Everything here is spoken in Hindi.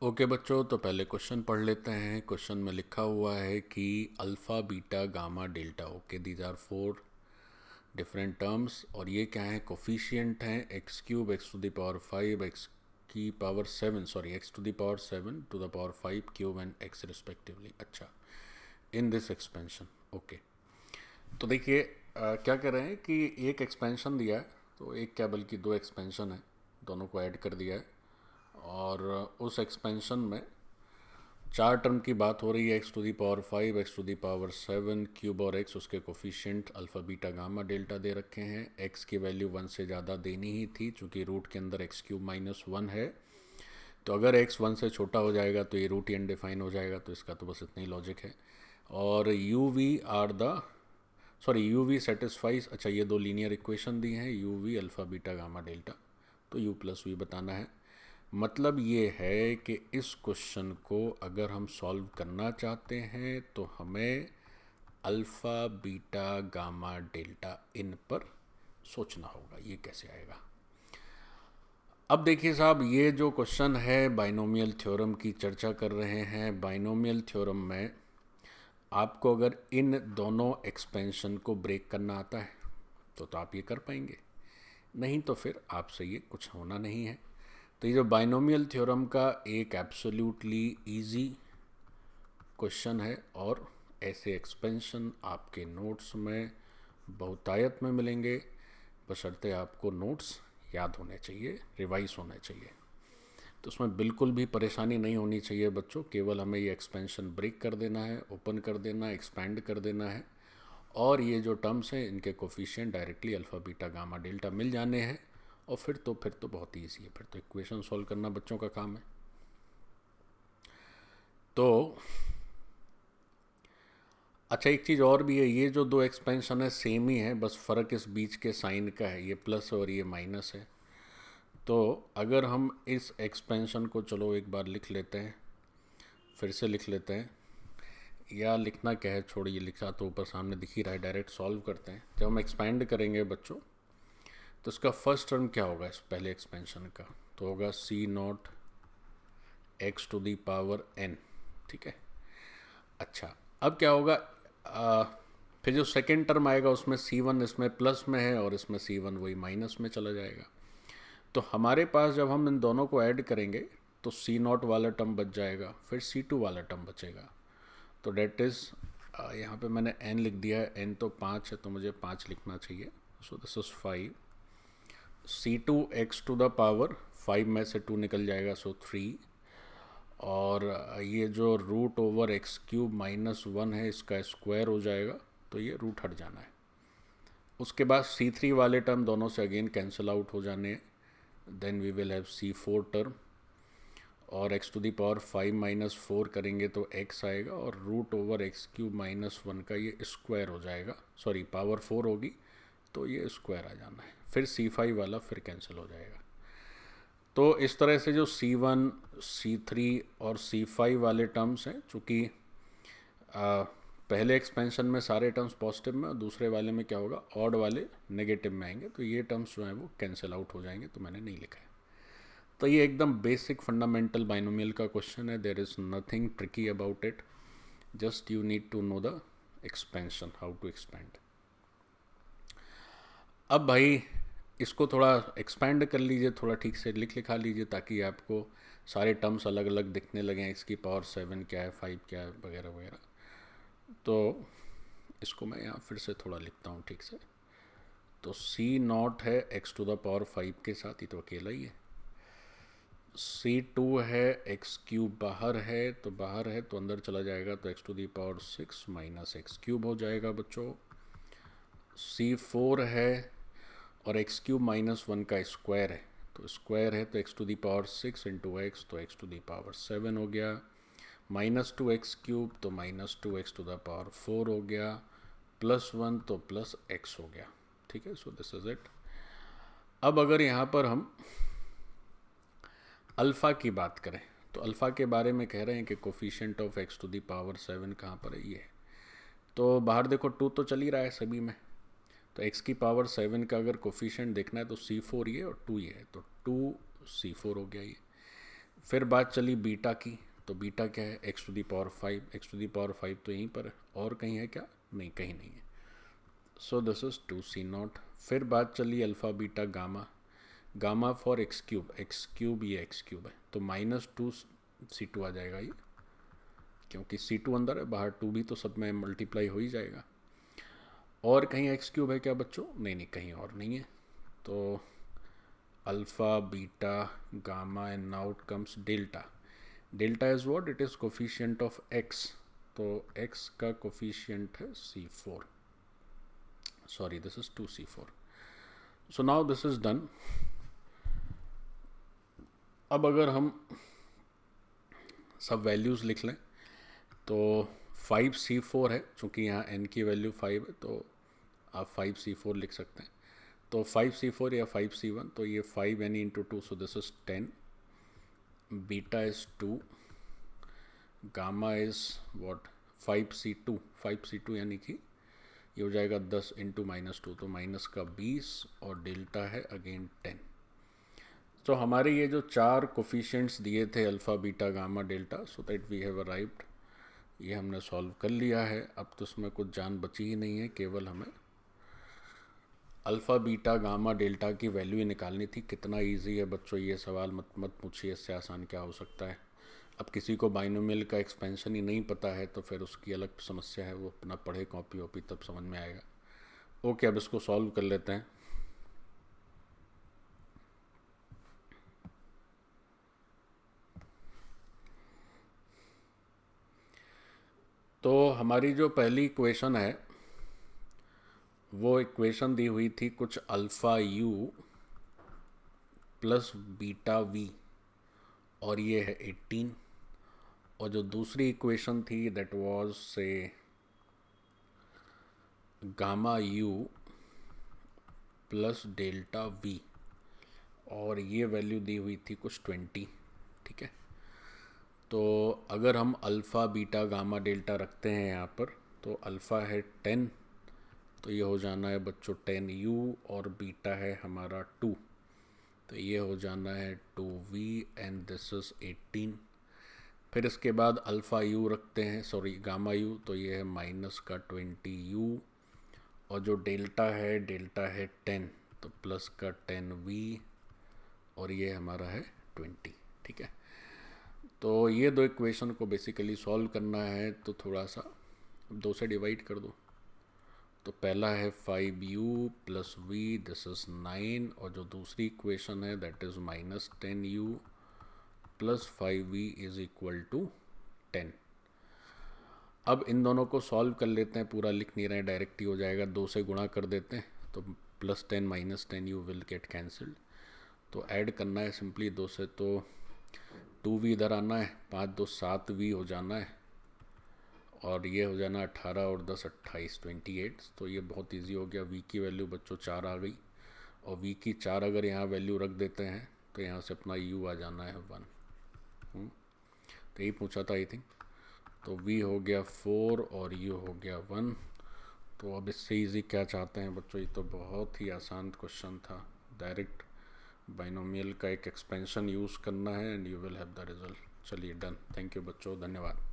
ओके बच्चों, तो पहले क्वेश्चन पढ़ लेते हैं। क्वेश्चन में लिखा हुआ है कि alpha beta gamma delta, okay, these are four different terms. और ये क्या है? कोफिशिएंट हैं x cube, x to the power 5, x की power 7, sorry x to the power 7 to the power 5 cube and x respectively. अच्छा, इन दिस एक्सपेंशन, ओके। तो देखिए क्या कर रहे हैं कि एक एक्सपेंशन दिया है, तो एक क्या बल्कि दो एक्सपेंशन है, दोनों को ऐड कर दिया है। और उस एक्सपेंशन में चार टर्म की बात हो रही है, x to the power 5, x to the power 7 cube और एक्स, उसके coefficient alpha beta gamma delta दे रखे हैं। एक्स की वैल्यू 1 से ज़्यादा देनी ही थी, चूँकि रूट के अंदर एक्स क्यूब माइनस 1 है। तो अगर एक्स 1 से छोटा हो जाएगा तो ये रूट ही अनडिफाइन हो जाएगा, तो इसका तो बस इतना ही लॉजिक है। और u v are the u v satisfies, अच्छा ये दो लीनियर इक्वेशन दी हैं, u v alpha beta gamma delta, तो यू प्लस वी बताना है। मतलब ये है कि इस क्वेश्चन को अगर हम सॉल्व करना चाहते हैं तो हमें अल्फ़ा बीटा गामा डेल्टा इन पर सोचना होगा। ये कैसे आएगा? अब देखिए साहब, ये जो क्वेश्चन है बाइनोमियल थ्योरम की चर्चा कर रहे हैं। बाइनोमियल थ्योरम में आपको अगर इन दोनों एक्सपेंशन को ब्रेक करना आता है तो आप ये कर पाएंगे, नहीं तो फिर आपसे ये कुछ होना नहीं है। तो ये जो बाइनोमियल थ्योरम का एक एब्सोल्युटली इजी क्वेश्चन है, और ऐसे एक्सपेंशन आपके नोट्स में बहुतायत में मिलेंगे, बशर्ते आपको नोट्स याद होने चाहिए, रिवाइज होने चाहिए। तो उसमें बिल्कुल भी परेशानी नहीं होनी चाहिए बच्चों, केवल हमें ये एक्सपेंशन ब्रेक कर देना है, ओपन कर देना है, एक्सपैंड कर देना है, और ये जो टर्म्स हैं इनके coefficient directly alpha beta gamma delta मिल जाने हैं। और फिर तो बहुत ईजी है, फिर तो इक्वेशन सॉल्व करना बच्चों का काम है। तो अच्छा, एक चीज़ और भी है, ये जो दो एक्सपेंशन है सेम ही है, बस फ़र्क इस बीच के साइन का है, ये प्लस और ये माइनस है। तो अगर हम इस एक्सपेंशन को चलो एक बार लिख लेते हैं, फिर से लिख लेते हैं, या लिखना क्या है, छोड़िए, लिखा तो ऊपर सामने दिख ही रहा है, डायरेक्ट सॉल्व करते हैं। जब हम एक्सपेंड करेंगे बच्चों, तो इसका फर्स्ट टर्म क्या होगा इस पहले एक्सपेंशन का? तो होगा C naught x to the power n, ठीक है। अच्छा, अब क्या होगा? फिर जो सेकेंड टर्म आएगा उसमें C1 इसमें प्लस में है और इसमें C1 वही माइनस में चला जाएगा। तो हमारे पास जब हम इन दोनों को ऐड करेंगे तो C0 वाला टर्म बच जाएगा, फिर C2 वाला टर्म बचेगा। तो डेट इज़, यहाँ पे मैंने n लिख दिया है, n तो 5 है तो मुझे 5 लिखना चाहिए। So this is 5, C2 x to the power 5 में से 2 निकल जाएगा, सो 3। और ये जो root over x cube minus 1 है, इसका स्क्वायर हो जाएगा, तो ये रूट हट जाना है। उसके बाद C3 वाले टर्म दोनों से अगेन कैंसिल आउट हो जाने हैं। Then we will have C4 term, और x to the power 5 minus 4 करेंगे तो x आएगा, और root over x cube minus 1 का ये स्क्वायर हो जाएगा, सॉरी पावर 4 होगी तो ये स्क्वायर आ जाना है। फिर C5 वाला फिर कैंसिल हो जाएगा। तो इस तरह से जो C1, C3 और C5 वाले टर्म्स हैं, चूँकि पहले एक्सपेंशन में सारे टर्म्स पॉजिटिव में और दूसरे वाले में क्या होगा, ऑड वाले नेगेटिव में आएंगे, तो ये टर्म्स जो हैं वो कैंसिल आउट हो जाएंगे, तो मैंने नहीं लिखा है। तो ये एकदम बेसिक फंडामेंटल बाइनोमियल का क्वेश्चन है, there is nothing tricky about it, just you need to know the expansion, how to expand. अब भाई इसको थोड़ा एक्सपैंड कर लीजिए, थोड़ा ठीक से लिखा लीजिए, ताकि आपको सारे टर्म्स अलग अलग दिखने लगें, एक्स की पावर 7 क्या है, 5 क्या है, वगैरह वगैरह। तो इसको मैं यहाँ फिर से थोड़ा लिखता हूँ ठीक से। तो C0 है एक्स टू द पावर 5 के साथ, ही तो अकेला ही है। C2 है एक्स क्यूब बाहर है, तो बाहर है तो अंदर चला जाएगा, तो x to the power 6 minus x cube हो जाएगा बच्चों। C4 है और एक्स क्यूब माइनस 1 का स्क्वायर है, तो स्क्वायर है तो x to the power 6 into x, तो एक्स टू दी पावर 7 हो गया, माइनस 2 एक्स क्यूब तो minus 2 x to the power 4 हो गया, प्लस 1 तो प्लस एक्स हो गया, ठीक है। So this is it. अब अगर यहाँ पर हम अल्फ़ा की बात करें, तो अल्फ़ा के बारे में कह रहे हैं कि coefficient of x to the power 7 कहाँ पर है, ये है। तो बाहर देखो 2 तो चल ही रहा है सभी में, तो x की पावर 7 का अगर कोफिशिएंट देखना है तो C4 ये और 2 ये है, तो 2 C4 हो गया ये। फिर बात चली बीटा की, तो बीटा क्या है, x to the power 5, x to the power 5 तो यहीं पर है, और कहीं है क्या, नहीं कहीं नहीं है, सो दिस इज 2c0। फिर बात चली alpha beta gamma, gamma for x cube ये एक्स क्यूब है, तो -2c2 आ जाएगा ये, क्योंकि c2 अंदर है, बाहर 2 भी तो सब में मल्टीप्लाई हो ही जाएगा। और कहीं एक्स क्यूब है क्या बच्चों, नहीं नहीं कहीं और नहीं है, तो alpha beta gamma and now it comes delta. Delta is what, it is coefficient of x, तो x का कोफिशिएंट है c4, sorry this is 2c4। So now this is done. अब अगर हम सब वैल्यूज़ लिख लें तो 5c4 है, चूँकि यहाँ n की वैल्यू 5 है तो आप 5c4 लिख सकते हैं, तो 5c4 या 5c1, तो ये 5n into 2, so this is 10, beta is 2, gamma is what 5c2 यानी कि ये हो जाएगा 10 इंटू -2, तो माइनस का 20, और डेल्टा है अगेन 10। तो हमारे ये जो 4 कोफिशिएंट्स दिए थे alpha beta gamma delta, so that we have arrived, ये हमने सॉल्व कर लिया है। अब तो उसमें कुछ जान बची ही नहीं है, केवल हमें अल्फ़ा बीटा गामा डेल्टा की वैल्यू ही निकालनी थी। कितना इजी है बच्चों, ये सवाल मत पूछिए, इससे आसान क्या हो सकता है। अब किसी को बाइनोमियल का एक्सपेंशन ही नहीं पता है तो फिर उसकी अलग समस्या है, वो अपना पढ़े कॉपी वॉपी तब समझ में आएगा। ओके, अब इसको सॉल्व कर लेते हैं। तो हमारी जो पहली इक्वेशन है वो इक्वेशन दी हुई थी कुछ alpha you plus beta V, और ये है 18, और जो दूसरी इक्वेशन थी दैट वाज से gamma you plus delta we, और ये वैल्यू दी हुई थी कुछ 20, ठीक है। तो अगर हम अल्फ़ा बीटा गामा डेल्टा रखते हैं यहाँ पर, तो अल्फ़ा है 10, तो ये हो जाना है बच्चों 10u, और बीटा है हमारा 2, तो ये हो जाना है 2v, एंड दिस इज़ 18। फिर इसके बाद अल्फ़ा यू रखते हैं, सॉरी गामा यू, तो ये है माइनस का 20u, और जो डेल्टा है 10, तो प्लस का 10v, और ये हमारा है 20, ठीक है। तो ये दो इक्वेशन को बेसिकली सॉल्व करना है, तो थोड़ा सा 2 से डिवाइड कर दो। तो पहला है 5u plus v, this is 9, और जो दूसरी इक्वेशन है that is -10u plus 5v is equal to 10। अब इन दोनों को सॉल्व कर लेते हैं, पूरा लिख नहीं रहे हैं, डायरेक्ट ही हो जाएगा, 2 से गुणा कर देते हैं, तो +10 -10u विल गेट कैंसल्ड। तो ऐड करना है सिंपली 2 से, तो 2v इधर आना है, 5 2 7v हो जाना है, और ये हो जाना 18 और 10 28 28। तो ये बहुत इजी हो गया। v की वैल्यू बच्चों 4 आ गई, और v की 4 अगर यहाँ वैल्यू रख देते हैं तो यहाँ से अपना u आ जाना है 1। तो यही पूछा था आई थिंक। तो v हो गया 4 और u हो गया 1। तो अब इससे इजी क्या चाहते हैं बच्चों, ये तो बहुत ही आसान क्वेश्चन था। डायरेक्ट बाइनोमियल का एक एक्सपेंशन यूज़ करना है and you will have the result. चलिए डन। थैंक यू बच्चों, धन्यवाद।